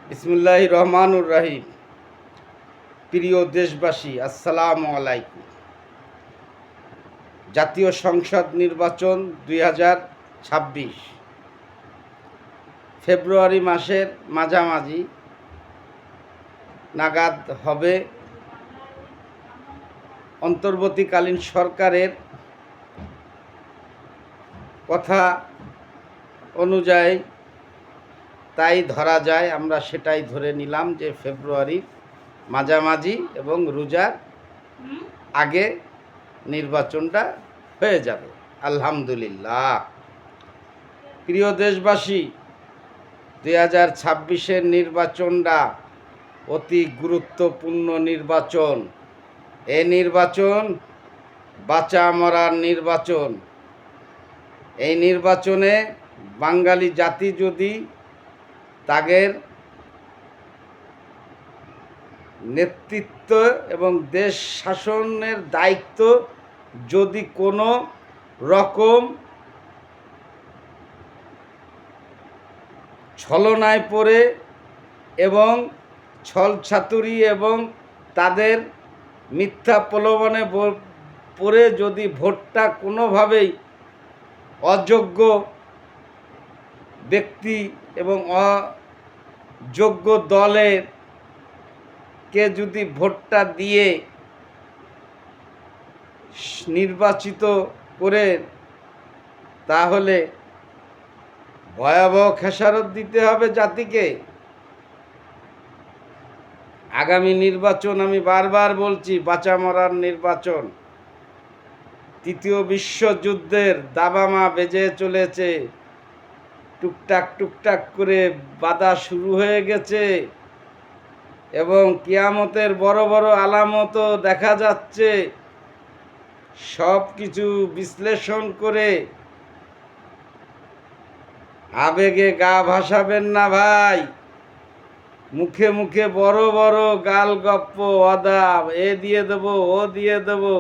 বিসমুল্লাহির রহমানুর রহিম। প্রিয় দেশবাসী, আসসালামু আলাইকুম। জাতীয় সংসদ নির্বাচন 2026 ফেব্রুয়ারি মাসের মাঝামাঝি নাগাদ হবে। অন্তর্বর্তীকালীন সরকারের কথা অনুযায়ী তাই ধরা যায়, আমরা সেটাই ধরে নিলাম যে ফেব্রুয়ারির মাঝামাঝি এবং রোজার আগে নির্বাচনটা হয়ে যাবে আলহামদুলিল্লাহ। প্রিয় দেশবাসী, 2026-এর নির্বাচনটা অতি গুরুত্বপূর্ণ নির্বাচন। এই নির্বাচন বাঁচা মরার নির্বাচন। এই নির্বাচনে বাঙালি জাতি যদি তাদের নেতৃত্ব এবং দেশ শাসনের দায়িত্ব যদি কোনো রকম ছলনায় পড়ে এবং ছলছাতুরি এবং তাদের মিথ্যা প্রলোভনে পড়ে যদি ভোটটা কোনোভাবেই অযোগ্য ব্যক্তি এবং অযোগ্য দলের কে যদি ভোটটা দিয়ে নির্বাচিত করে, তাহলে ভয়াবহ খেসারত দিতে হবে জাতিকে। আগামী নির্বাচন, আমি বারবার বলছি, বাঁচা মরার নির্বাচন। তৃতীয় বিশ্বযুদ্ধের দাবামা বেজে চলেছে, টুকটাক টুকটাক করে বাধা শুরু হয়ে গেছে এবং কিয়ামতের বড় বড় আলামতও দেখা যাচ্ছে। সব কিছু বিশ্লেষণ করে আবেগে গা ভাসাবেন না ভাই। মুখে মুখে বড় বড় গাল গপ্প অদাব, এ দিয়ে দেবো ও দিয়ে দেবো।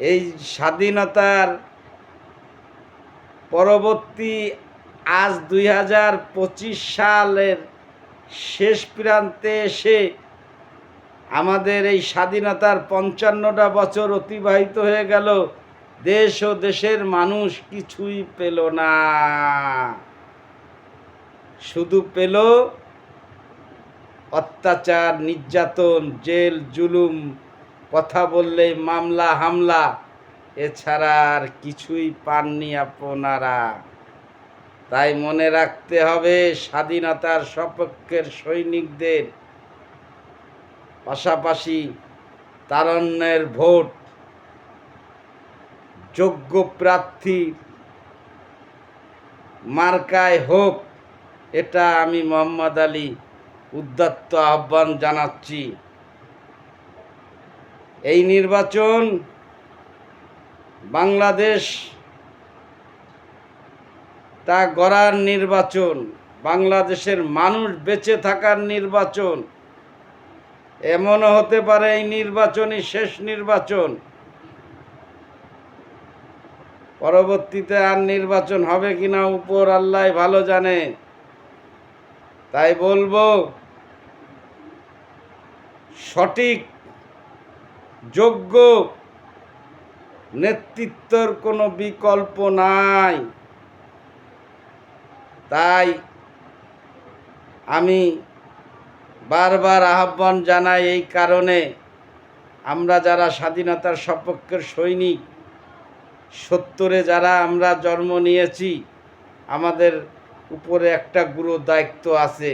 এই স্বাধীনতার পরবর্তী আজ 2025 সালের শেষ প্রান্তে এসে আমাদের এই স্বাধীনতার 55টা বছর অতিবাহিত হয়ে গেল, দেশ ও দেশের মানুষ কিছুই পেল না। শুধু পেল অত্যাচার, নির্যাতন, জেল, জুলুম, কথা বললেই মামলা হামলা, এছাড়া আর কিছুই পাননি আপনারা। তাই মনে রাখতে হবে, স্বাধীনতার সপক্ষের সৈনিকদের পাশাপাশি তারুণ্যের ভোট যোগ্য প্রার্থী মার্কায় হোক, এটা আমি মোহাম্মদ আলী উদাত্ত আহ্বান জানাচ্ছি। এই নির্বাচন বাংলাদেশ তা গড়ার নির্বাচন, বাংলাদেশের মানুষ বেঁচে থাকার নির্বাচন। এমনও হতে পারে এই নির্বাচনই শেষ নির্বাচন, পরবর্তীতে আর নির্বাচন হবে কিনা উপর আল্লাহ ভালো জানে। তাই বলবো, সঠিক যোগ্য নেতৃত্বের কোনো বিকল্প নাই। তাই আমি বারবার আহ্বান জানাই, এই কারণে আমরা যারা স্বাধীনতার সপক্ষের সৈনিক, 70-এ যারা আমরা জন্ম নিয়েছি, আমাদের উপরে একটা গুরু দায়িত্ব আছে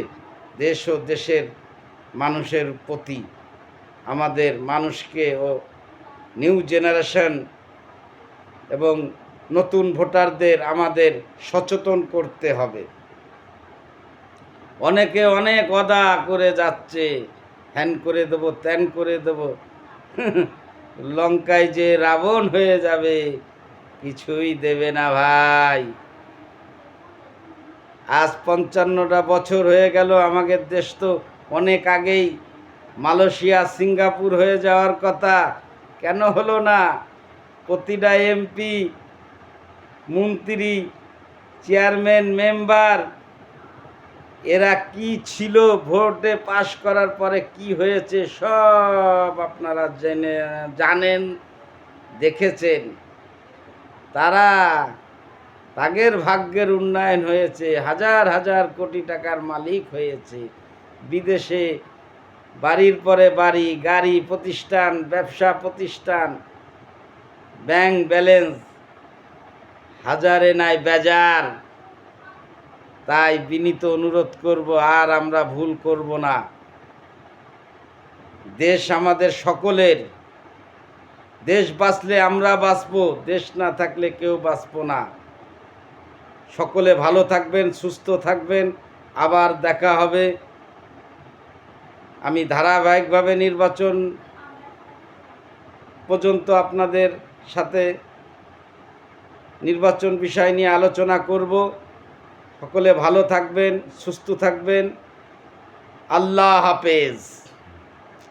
দেশ ও দেশের মানুষের প্রতি। আমাদের মানুষকে ও নিউ জেনারেশন এবং নতুন ভোটারদের আমাদের সচেতন করতে হবে। অনেকে অনেক ওয়াদা করে যাচ্ছে, হ্যান করে দেবো ত্যান করে দেবো। লঙ্কায় যে রাবণ হয়ে যাবে, কিছুই দেবে না ভাই। আজ 55টা বছর হয়ে গেল, আমাদের দেশ তো অনেক আগেই মালয়েশিয়া, সিঙ্গাপুর হয়ে যাওয়ার কথা, কেন হলো না? প্রতিটা এমপি, মন্ত্রী, চেয়ারম্যান, মেম্বার এরা কি ছিল, ভোটে পাশ করার পরে কি হয়েছে সব আপনারা জানেন, দেখেছেন। তারা তাদের ভাগ্যের উন্নয়ন হয়েছে, হাজার হাজার কোটি টাকার মালিক হয়েছে, বিদেশে বাড়ির পরে বাড়ি, গাড়ি, প্রতিষ্ঠান, ব্যবসা প্রতিষ্ঠান, ব্যাংক ব্যালেন্স হাজারে নাই বেজার। তাই বিনীত অনুরোধ করব, আর আমরা ভুল করব না। দেশ আমাদের সকলের, দেশ বাঁচলে আমরা বাঁচবো, দেশ না থাকলে কেউ বাঁচবো না। সকলে ভালো থাকবেন, সুস্থ থাকবেন, আবার দেখা হবে। আমি ধারাবাহিকভাবে নির্বাচন পর্যন্ত আপনাদের সাথে নির্বাচন বিষয় নিয়ে আলোচনা করব। সকলে ভালো থাকবেন, সুস্থ থাকবেন। আল্লাহ হাফেজ।